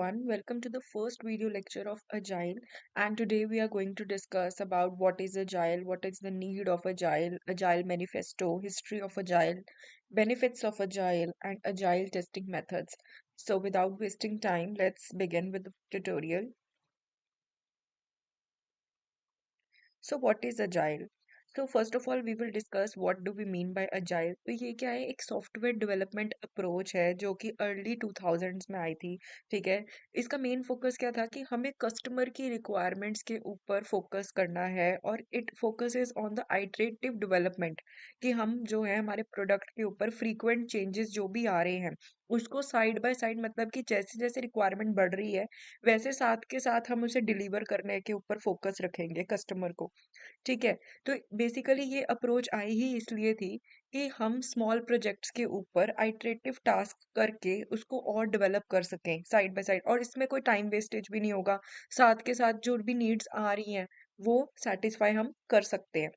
everyone, welcome to the first video lecture of Agile. And today we are going to discuss about what is Agile, what is the need of Agile, Agile manifesto, history of Agile, benefits of Agile, and Agile testing methods. So without wasting time, let's begin with the tutorial. So what is agile? So first of all we will discuss what do we mean by agile. तो ये क्या है, एक software development approach है जो कि early 2000s में आई थी। ठीक है, इसका मेन फोकस क्या था कि हमें कस्टमर की रिक्वायरमेंट्स के ऊपर फोकस करना है और it focuses on the iterative development, कि हम जो है हमारे प्रोडक्ट के ऊपर फ्रीक्वेंट चेंजेस जो भी आ रहे हैं उसको साइड बाय साइड, मतलब कि जैसे जैसे रिक्वायरमेंट बढ़ रही है वैसे साथ के साथ हम उसे डिलीवर करने के ऊपर फोकस रखेंगे कस्टमर को। ठीक है, तो बेसिकली ये अप्रोच आई ही इसलिए थी कि हम स्मॉल प्रोजेक्ट्स के ऊपर आइटरेटिव टास्क करके उसको और डेवलप कर सकें साइड बाय साइड, और इसमें कोई टाइम वेस्टेज भी नहीं होगा। साथ के साथ जो भी नीड्स आ रही हैं वो सेटिस्फाई हम कर सकते हैं।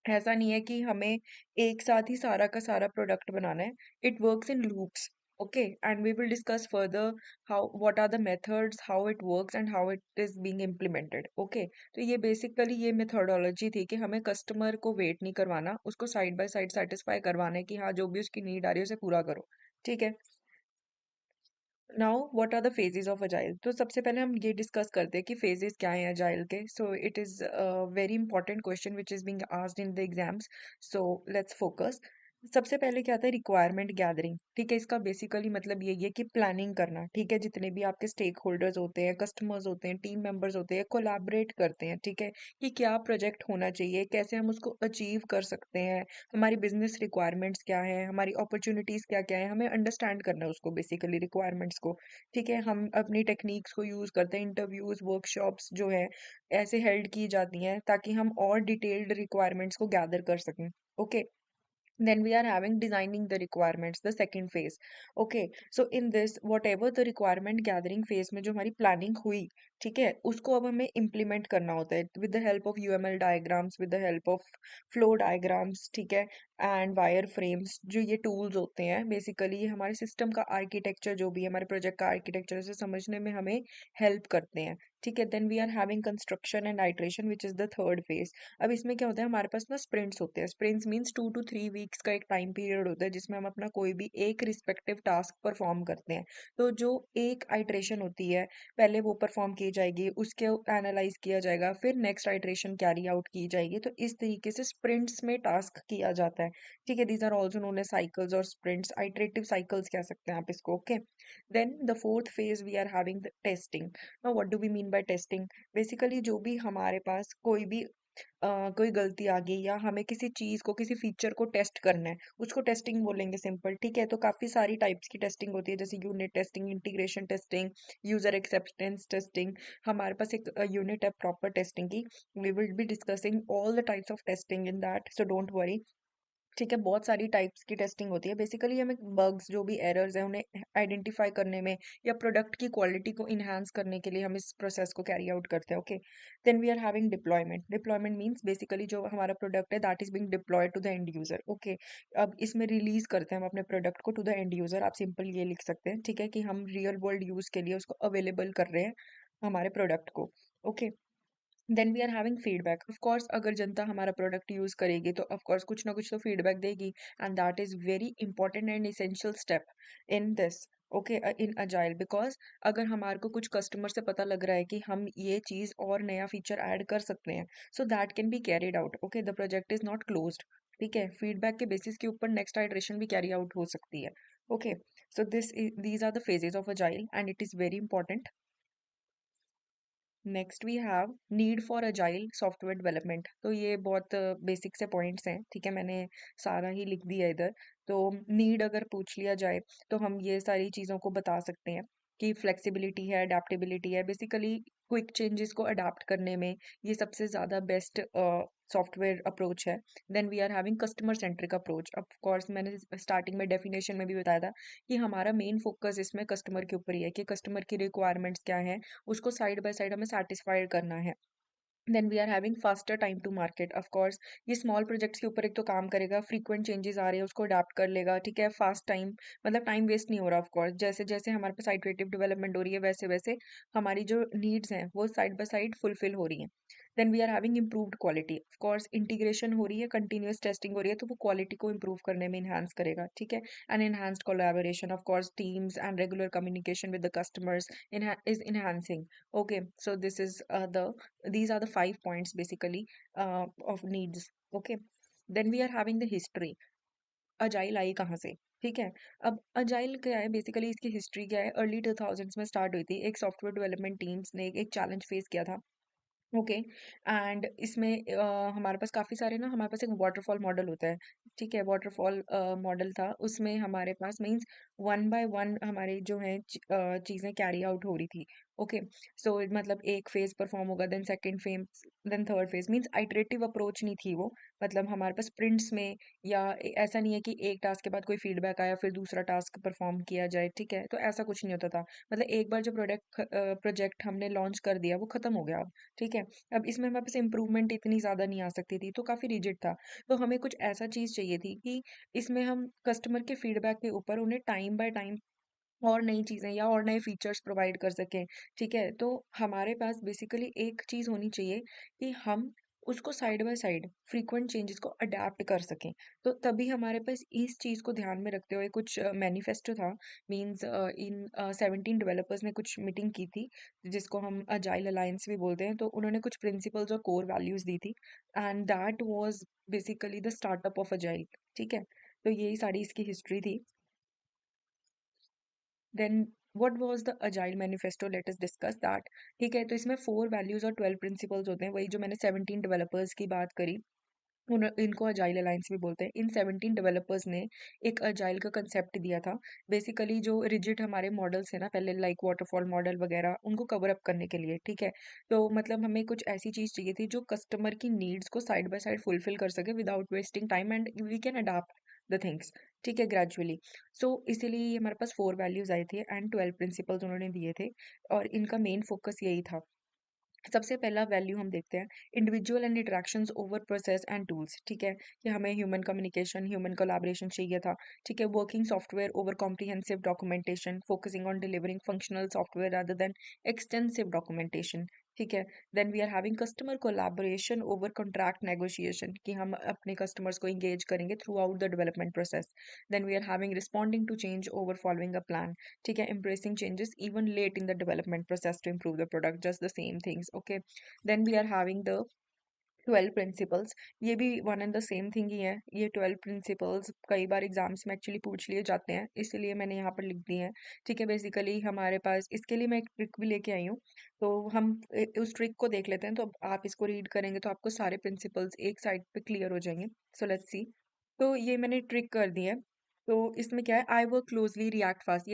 ऐसा नहीं है कि हमें एक साथ ही सारा का सारा प्रोडक्ट बनाना है। It works in loops. Okay, and we will discuss further how what are the methods, how it works and how it is being implemented. Okay, तो ये बेसिकली ये मेथोडोलॉजी थी कि हमें कस्टमर को वेट नहीं करवाना, उसको साइड बाय साइड सेटिस्फाई करवाना है कि हाँ जो भी उसकी नीड आ रही है उसे पूरा करो। ठीक है, now what are the phases of agile. तो सबसे पहले हम ये डिस्कस करते हैं कि फेजेस क्या हैं अजाइल के। So it is very important question which is being asked in the exams. So let's focus. सबसे पहले क्या आता है, रिक्वायरमेंट गैदरिंग। ठीक है, इसका बेसिकली मतलब यही है कि प्लानिंग करना। ठीक है, जितने भी आपके स्टेक होल्डर्स होते हैं, कस्टमर्स होते हैं, टीम मेंबर्स होते हैं, कोलैबोरेट करते हैं। ठीक है, कि क्या प्रोजेक्ट होना चाहिए, कैसे हम उसको अचीव कर सकते हैं, हमारी बिजनेस रिक्वायरमेंट्स क्या है, हमारी अपॉर्चुनिटीज क्या क्या है, हमें अंडरस्टैंड करना है उसको, बेसिकली रिक्वायरमेंट्स को। ठीक है, हम अपनी टेक्निक्स को यूज करते हैं, इंटरव्यूज वर्कशॉप्स जो है ऐसे हेल्ड की जाती हैं ताकि हम और डिटेल्ड रिक्वायरमेंट्स को गैदर कर सकें। Okay, then we are having designing the requirements, the second phase. Okay, so in this whatever the requirement gathering phase में जो हमारी planning हुई, ठीक है, उसको अब हमें implement करना होता है with the help of UML diagrams, with the help of flow diagrams। ठीक है, and wire frames, जो ये tools होते हैं basically ये हमारे system का architecture, जो भी है हमारे project का architecture, उसे समझने में हमें help करते हैं। ठीक है, then we are having construction and iteration which is the third phase। अब इसमें क्या होता है, हमारे पास ना स्प्रिंट्स होते हैं। स्प्रिंट्स मीन्स 2 to 3 वीक्स का एक टाइम पीरियड होता है जिसमें हम अपना कोई भी एक रिस्पेक्टिव टास्क परफॉर्म करते हैं। तो जो एक आइट्रेशन होती है पहले वो परफॉर्म की जाएगी, उसके एनालाइज किया जाएगा, फिर नेक्स्ट आइट्रेशन कैरी आउट की जाएगी। तो इस तरीके से स्प्रिंट्स में टास्क किया जाता है। ठीक है, these are also known as cycles और स्प्रिंट्स, आइट्रेटिव साइकिल्स कह सकते हैं आप इसको। Okay, then the fourth phase we are having the testing. Now what do we mean by testing? Basically जो भी हमारे पास कोई भी कोई गलती आ गई या हमें किसी चीज को, किसी फीचर को टेस्ट करना है, उसको टेस्टिंग बोलेंगे, सिंपल। ठीक है, तो काफी सारी टाइप्स की टेस्टिंग होती है जैसे unit testing, integration testing, user acceptance testing. हमारे पास एक यूनिट है प्रॉपर टेस्टिंग की। We will be discussing all the types of testing in that, so don't worry. ठीक है, बहुत सारी टाइप्स की टेस्टिंग होती है। बेसिकली हमें बग्स, जो भी एरर्स हैं, उन्हें आइडेंटिफाई करने में या प्रोडक्ट की क्वालिटी को इन्हांस करने के लिए हम इस प्रोसेस को कैरी आउट करते हैं। Okay, then we are having deployment. Deployment means basically जो हमारा प्रोडक्ट है that is being deployed to the end user. Okay, अब इसमें रिलीज करते हैं हम अपने प्रोडक्ट को टू द एंड यूजर। आप सिंपल ये लिख सकते हैं, ठीक है, कि हम रियल वर्ल्ड यूज के लिए उसको अवेलेबल कर रहे हैं हमारे प्रोडक्ट को। Okay, then we are having feedback. Of course अगर जनता हमारा प्रोडक्ट यूज करेगी तो ऑफ कोर्स कुछ ना कुछ तो फीडबैक देगी, and that is very important and essential step in this. Okay, in agile, because अगर हमारे को कुछ कस्टमर से पता लग रहा है कि हम ये चीज और नया फीचर ऐड कर सकते हैं, so that can be carried out. Okay, the project is not closed. ठीक है, फीडबैक के बेसिस के ऊपर नेक्स्ट आइटरेशन भी कैरी आउट हो सकती है। Okay, so these are the phases of agile and it is very important. Next we have need for agile software development. तो ये बहुत बेसिक से पॉइंट्स हैं। ठीक है, मैंने सारा ही लिख दिया इधर। तो नीड अगर पूछ लिया जाए तो हम ये सारी चीज़ों को बता सकते हैं कि फ्लेक्सिबिलिटी है, अडेप्टेबिलिटी है, बेसिकली क्विक चेंजेस को अडाप्ट करने में ये सबसे ज़्यादा बेस्ट सॉफ्टवेयर अप्रोच है। Then we are having customer centric approach. Of course मैंने स्टार्टिंग में डेफिनेशन में भी बताया था कि हमारा मेन फोकस इसमें कस्टमर के ऊपर ही है कि कस्टमर की रिक्वायरमेंट्स क्या है, उसको साइड बाय साइड हमें सेटिस्फाइड करना है। Then we are having faster time to market. Of course ये स्मॉल प्रोजेक्ट्स के ऊपर एक तो काम करेगा, फ्रीक्वेंट चेंजेस आ रहे हैं उसको अडाप्ट कर लेगा, ठीक है, फास्ट टाइम, मतलब टाइम वेस्ट नहीं हो रहा। ऑफ कोर्स जैसे जैसे हमारे पास आइटरेटिव डेवलपमेंट हो रही है वैसे वैसे हमारी जो नीड्स हैं वो साइड बाय साइड फुलफिल हो रही हैं। Then we are having improved quality. Of course integration हो रही है, कंटिन्यूअस टेस्टिंग हो रही है, तो वो क्वालिटी को इम्प्रूव करने में इन्हांस करेगा, ठीक है। And enhanced collaboration, of course teams and regular communication with the customers is enhancing. Okay, so these are the 5 points basically of needs. Okay, then we are having the history. Agile आई कहाँ से? ठीक है, अब agile क्या है basically, इसकी history क्या है? अर्ली 2000s में स्टार्ट हुई थी, एक सॉफ्टवेयर डेवलपमेंट टीम्स ने एक चैलेंज फेस किया था। ओके, एंड इसमें हमारे पास काफ़ी सारे ना, हमारे पास एक वाटरफॉल मॉडल होता है, ठीक है, वाटरफॉल मॉडल था, उसमें हमारे पास मीन्स वन बाय वन हमारी जो है चीज़ें कैरी आउट हो रही थी। ओके, सो मतलब एक फेज परफॉर्म होगा, then second phase, then third phase, means iterative approach नहीं थी वो। मतलब हमारे पास स्प्रिंट्स में या ऐसा नहीं है कि एक टास्क के बाद कोई फीडबैक आया फिर दूसरा टास्क परफॉर्म किया जाए, ठीक है, तो ऐसा कुछ नहीं होता था। मतलब एक बार जो प्रोजेक्ट हमने लॉन्च कर दिया वो खत्म हो गया अब, ठीक है। अब इसमें हमारे पास इम्प्रूवमेंट इतनी ज़्यादा नहीं आ सकती थी, तो काफ़ी रिजिड था। तो हमें कुछ ऐसा चीज़ चाहिए थी कि इसमें हम कस्टमर के फीडबैक के ऊपर उन्हें टाइम बाय टाइम और नई चीज़ें या और नए फीचर्स प्रोवाइड कर सकें, ठीक है। तो हमारे पास बेसिकली एक चीज़ होनी चाहिए कि हम उसको side by side frequent changes को अडेप्ट कर सकें। तो तभी हमारे पास इस चीज़ को ध्यान में रखते हुए कुछ मैनिफेस्टो था, मीन्स इन 17 डेवलपर्स ने कुछ मीटिंग की थी जिसको हम अजाइल अलायंस भी बोलते हैं। तो उन्होंने कुछ प्रिंसिपल्स और कोर वैल्यूज़ दी थी, and that was basically the startup of agile, ठीक है। तो यही सारी इसकी हिस्ट्री थी। Then what was the agile manifesto, let us discuss that. ठीक है, तो इसमें 4 वैल्यूज और 12 प्रिंसिपल्स होते हैं, वही जो मैंने 17 डेवलपर्स की बात करी, उन इनको अजाइल अलायंस भी बोलते हैं। इन 17 डेवलपर्स ने एक अजाइल का कंसेप्ट दिया था, बेसिकली जो रिजिड हमारे मॉडल्स हैं ना पहले, लाइक वाटरफॉल मॉडल वगैरह, उनको कवर अप करने के लिए, ठीक है। तो मतलब हमें कुछ ऐसी चीज़ चाहिए थी जो कस्टमर की नीड्स को साइड बाय साइड फुलफिल कर सके without wasting time, and we can adapt the things, ठीक है, ग्रेजुअली। सो इसीलिए ये हमारे पास 4 वैल्यूज आई थी एंड 12 प्रिंसिपल्स उन्होंने दिए थे, और इनका मेन फोकस यही था। सबसे पहला वैल्यू हम देखते हैं, individual and interactions over process and tools, ठीक है, कि हमें ह्यूमन कम्युनिकेशन, ह्यूमन कोलैबोरेशन चाहिए था, ठीक है। Working software over comprehensive documentation, focusing on delivering functional software rather than extensive documentation, ठीक है। Then we are having customer collaboration over contract negotiation, कि हम अपने कस्टमर्स को इंगेज करेंगे throughout the development process. Then we are having responding to change over following a plan, ठीक है, embracing changes even late in the development process to improve the product, just the same things, okay। then we are having the 12 principles, ये भी one and the same thing he है। ये 12 principles कई बार exams में actually पूछ लिए जाते हैं, इसलिए मैंने यहाँ पर लिख दिए हैं, ठीक है। बेसिकली हमारे पास इसके लिए मैं एक ट्रिक भी लेके आई हूँ, तो हम उस ट्रिक को देख लेते हैं। तो आप इसको रीड करेंगे तो आपको सारे प्रिंसिपल्स एक साइड पे क्लियर हो जाएंगे। So let's see. तो ये मैंने ट्रिक कर दी है। तो इसमें क्या है, I work closely react fast,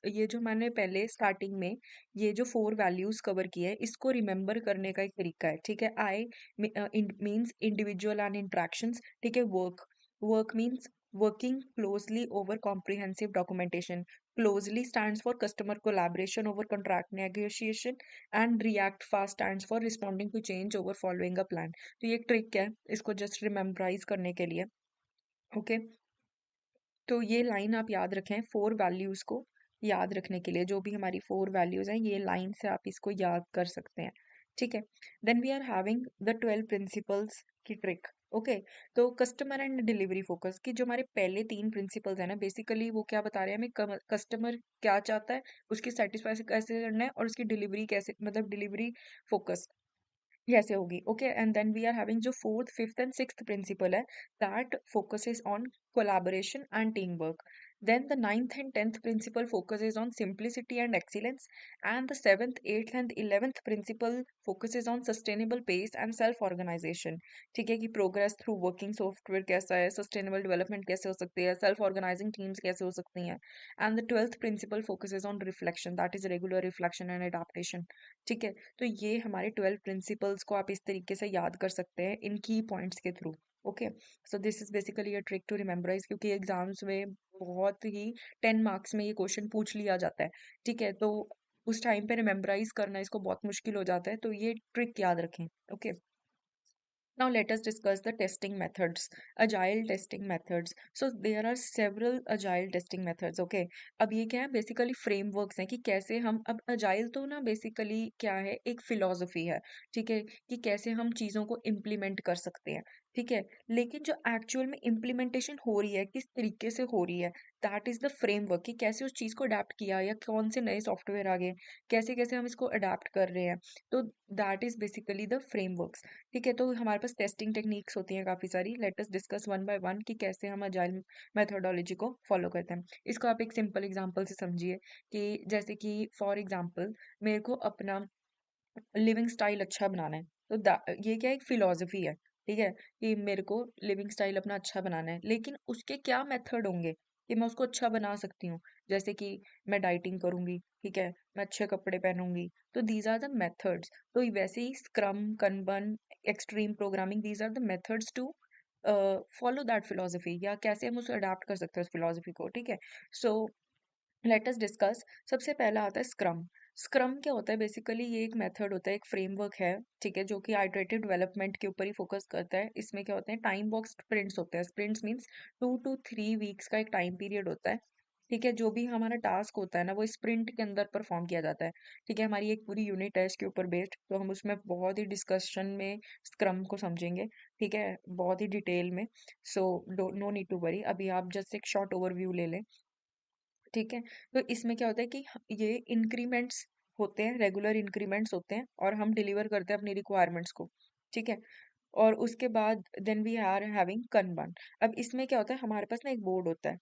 ये जो मैंने पहले स्टार्टिंग में ये जो 4 वैल्यूज कवर किए हैं इसको रिमेम्बर करने का एक तरीका है, ठीक है। I means individual and interactions, ठीक है। Work means working closely over comprehensive documentation, closely stands for customer collaboration over contract negotiation, and react fast stands for responding to change over following a plan. तो ये एक trick है इसको just रिमेम्बराइज करने के लिए, ओके। तो ये लाइन आप याद रखें 4 वैल्यूज को याद रखने के लिए, जो भी हमारी 4 वैल्यूज हैं ये लाइन से आप इसको याद कर सकते हैं, ठीक है। Then we are having the 12 principles की ट्रिक, ओके। तो कस्टमर एंड डिलीवरी फोकस की जो हमारे पहले 3 प्रिंसिपल्स हैं ना, बेसिकली वो क्या बता रहे हैं हमें, कस्टमर क्या चाहता है, उसकी सेटिस्फाई कैसे करना है, और उसकी डिलीवरी कैसे, मतलब डिलीवरी फोकस कैसे होगी, okay. And then we are having जो fourth fifth and sixth principle है, that focuses on collaboration and teamwork. Then the ninth and 10th principle focuses on simplicity and excellence, and the seventh, eighth and 11th principle focuses on sustainable pace and self organization, ठीक है, कि progress through working software कैसा है, sustainable development कैसे हो सकती है, self organising teams कैसे हो सकती हैं। And the 12th principle focuses on reflection, that is regular reflection and adaptation, ठीक है। तो ये हमारे 12 प्रिंसिपल्स को आप इस तरीके से याद कर सकते हैं इन की पॉइंट्स के through, okay. So this is basically a trick to rememberize, क्योंकि एग्जाम्स में बहुत ही 10 मार्क्स में ये क्वेश्चन पूछ लिया जाता है, ठीक है। तो उस टाइम पे रिमेम्बराइज करना इसको बहुत मुश्किल हो जाता है, तो ये ट्रिक याद रखें। Okay, now let us discuss the testing methods, agile testing methods. So there are several agile testing methods. Okay, अब ये क्या है, बेसिकली फ्रेमवर्क्स हैं कि कैसे हम, अब अजाइल तो ना बेसिकली क्या है, एक फिलॉसफी है, ठीक है, कि कैसे हम चीज़ों को इम्प्लीमेंट कर सकते हैं, ठीक है, लेकिन जो एक्चुअल में इम्प्लीमेंटेशन हो रही है किस तरीके से हो रही है, दैट इज द फ्रेमवर्क, कि कैसे उस चीज़ को अडेप्ट किया या कौन से नए सॉफ्टवेयर आ गए, कैसे कैसे हम इसको अडेप्ट कर रहे हैं, तो that is basically the framework. ठीक है, तो हमारे पास टेस्टिंग टेक्निक्स होती हैं काफ़ी सारी। Late us discuss one by one कि कैसे हम अजाइल मेथोडोलॉजी को फॉलो करते हैं। इसको आप एक सिंपल एग्जांपल से समझिए, कि जैसे कि फॉर एग्जांपल मेरे को अपना लिविंग स्टाइल अच्छा बनाना है, तो ये क्या एक फिलॉसफी है, ठीक है, कि मेरे को लिविंग स्टाइल अपना अच्छा बनाना है, लेकिन उसके क्या मेथड होंगे कि मैं उसको अच्छा बना सकती हूँ। जैसे कि मैं डाइटिंग करूंगी, ठीक है, मैं अच्छे कपड़े पहनूंगी, तो दीज आर द मेथड्स। तो वैसे ही scrum, kanban, extreme programming, these are the methods to follow that philosophy, या कैसे हम उसे अडाप्ट कर सकते हैं उस फिलोसफी को, ठीक है। सो लेट अस डिस्कस। सबसे पहला आता है स्क्रम। स्क्रम क्या होता है, बेसिकली ये एक मेथड होता है, एक फ्रेमवर्क है, ठीक है, जो कि आइटरेटिव डेवलपमेंट के ऊपर ही फोकस करता है। इसमें क्या होते हैं, टाइम बॉक्स स्प्रिंट्स होते हैं। स्प्रिंट्स मींस 2 to 3 वीक्स का एक टाइम पीरियड होता है, ठीक है, जो भी हमारा टास्क होता है ना वो स्प्रिंट के अंदर परफॉर्म किया जाता है, ठीक है। हमारी एक पूरी यूनिट है इसके ऊपर बेस्ड, तो हम उसमें बहुत ही डिस्कशन में स्क्रम को समझेंगे, ठीक है, बहुत ही डिटेल में। So no need to worry, अभी आप जस्ट एक शॉर्ट ओवरव्यू ले लें, ठीक है। तो इसमें क्या होता है कि ये इंक्रीमेंट्स होते हैं, रेगुलर इंक्रीमेंट्स होते हैं, और हम डिलीवर करते हैं अपनी रिक्वायरमेंट्स को, ठीक है। और उसके बाद then we are having kanban। अब इसमें क्या होता है, हमारे पास ना एक बोर्ड होता है,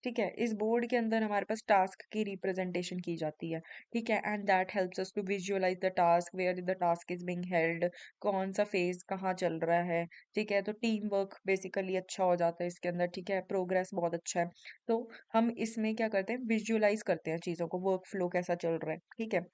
ठीक है, इस बोर्ड के अंदर हमारे पास टास्क की रिप्रेजेंटेशन की जाती है, ठीक है, and that helps us to visualise the task, where the task is being held, कौन सा फेज कहाँ चल रहा है, ठीक है। तो टीम वर्क बेसिकली अच्छा हो जाता है इसके अंदर, ठीक है, प्रोग्रेस बहुत अच्छा है। तो हम इसमें क्या करते हैं, विजुअलाइज करते हैं चीज़ों को, वर्क फ्लो कैसा चल रहा है, ठीक है।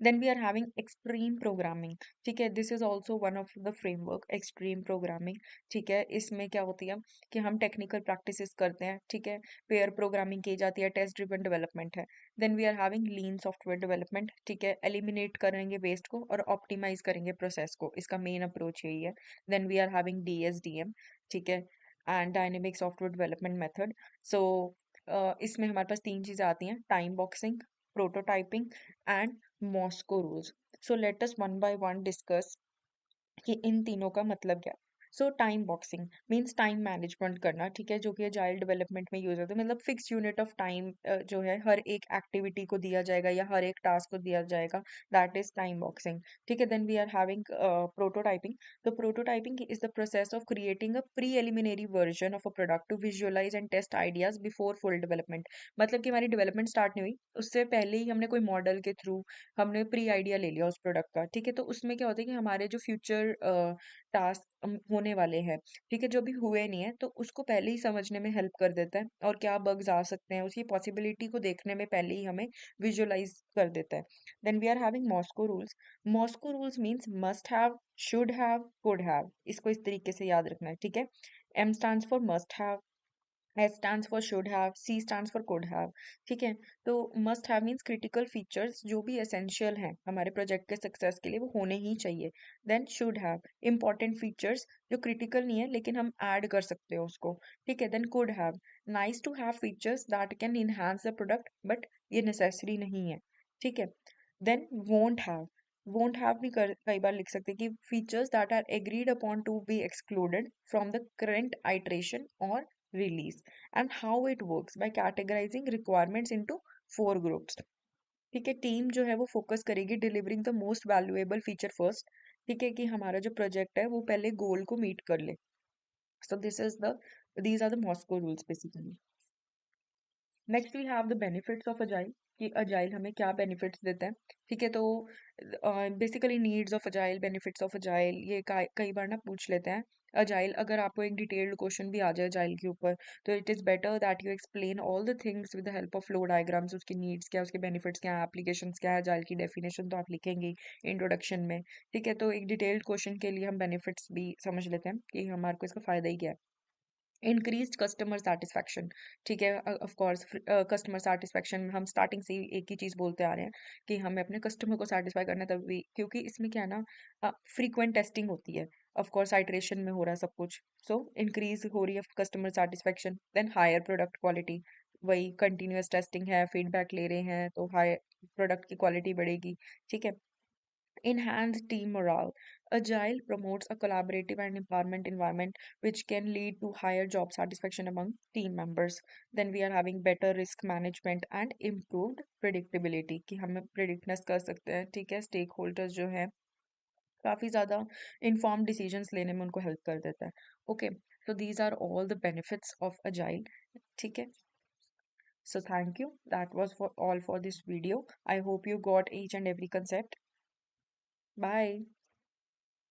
Then we are having extreme programming, ठीक है, this is also one of the framework, extreme programming, ठीक है। इसमें क्या होती है कि हम टेक्निकल प्रैक्टिसेस करते हैं, ठीक है, पेयर प्रोग्रामिंग की जाती है, टेस्ट ड्रिवन डेवलपमेंट है। Then we are having lean software development, ठीक है, एलिमिनेट करेंगे वेस्ट को और ऑप्टिमाइज करेंगे प्रोसेस को, इसका मेन अप्रोच यही है। Then we are having DSDM, ठीक है, and dynamic software development method. So इसमें हमारे पास तीन चीज़ें आती हैं, time boxing, prototyping and MoSCoW rules. So let us one by one discuss कि इन तीनों का मतलब क्या है। So time boxing means time management करना, ठीक है, जो कि अजाइल डेवलपमेंट में यूज होता है, मतलब फिक्स यूनिट ऑफ टाइम जो है हर एक एक्टिविटी को दिया जाएगा या हर एक टास्क को दिया जाएगा, दैट इज टाइम बॉक्सिंग, ठीक है। Then we are having prototyping. तो prototyping is the process of creating a preliminary version of a product to visualise and test ideas before full development. मतलब कि हमारी development start नहीं हुई, उससे पहले ही हमने कोई मॉडल के थ्रू हमने प्री आइडिया ले लिया उस प्रोडक्ट का, ठीक है। तो उसमें क्या होता है कि हमारे जो फ्यूचर टास्क होने वाले हैं, ठीक है, जो भी हुए नहीं है, तो उसको पहले ही समझने में हेल्प कर देता है, और क्या बग्स आ सकते हैं उसकी पॉसिबिलिटी को देखने में पहले ही हमें विजुअलाइज कर देता है। Then we are having MoSCoW rules. MoSCoW rules means must have, should have, could have, इसको इस तरीके से याद रखना है, ठीक है। M stands for must have, S stands for should have, C stands for could have, ठीक है। तो must have means critical features जो भी essential हैं हमारे प्रोजेक्ट के सक्सेस के लिए, वो होने ही चाहिए। Then should have important features जो critical नहीं है लेकिन हम ऐड कर सकते हो उसको, ठीक है। Then could have nice to have features that can enhance the product but ये necessary नहीं है, ठीक है। देन won't have भी कई बार लिख सकते हैं कि features that are agreed upon to be excluded from the current iteration or release, and how it works by categorizing requirements into 4 groups, ठीक है। टीम जो है वो फोकस करेगी delivering the most valuable feature first, ठीक है, कि हमारा जो प्रोजेक्ट है वो पहले गोल को मीट कर ले। So this is the, these are the MoSCoW rules basically. Next we have the benefits of agile, कि अजाइल हमें क्या बेनिफिट्स देता है, ठीक है। तो basically needs of agile, benefits of agile, ये कई बार ना पूछ लेते हैं अजाइल। अगर आपको एक डिटेल्ड क्वेश्चन भी आ जाए अजाइल के ऊपर, तो it is better that you explain all the things with the help of flow diagrams, उसकी नीड्स क्या है, उसके बेनिफिट्स क्या है, एप्लीकेशंस क्या है, अजाइल की डेफिनेशन तो आप लिखेंगे इंट्रोडक्शन में, ठीक है। तो एक डिटेल्ड क्वेश्चन के लिए हम बेनिफिट्स भी समझ लेते हैं कि हमारे को इसका फ़ायदा ही क्या है। Increased customer satisfaction. ठीक है, ऑफ कोर्स कस्टमर सेटिस्फैक्शन हम स्टार्टिंग से ही एक ही चीज़ बोलते आ रहे हैं कि हमें अपने कस्टमर को सेटिस्फाई करना है, तभी क्योंकि इसमें क्या है ना, फ्रीक्वेंट टेस्टिंग होती है। ऑफ कोर्स आइट्रेशन में हो रहा है सब कुछ। सो इंक्रीज हो रही है customer satisfaction, then higher product quality. वही कंटिन्यूअस टेस्टिंग है, फीडबैक ले रहे हैं तो हाई प्रोडक्ट की क्वालिटी बढ़ेगी। ठीक है। Enhance team morale. Agile promotes a collaborative and empowerment environment which can lead to higher job satisfaction among team members. Then we are having better risk management and improved predictability कि हमें प्रिडिक्टनेस कर सकते हैं। ठीक है, स्टेक होल्डर्स जो है काफ़ी ज़्यादा इन्फॉर्म डिसीजंस लेने में उनको हेल्प कर देता है। Okay, so these are all the benefits of agile. ठीक है, so thank you, that was for all for this video. I hope you got each and every concept. Bye.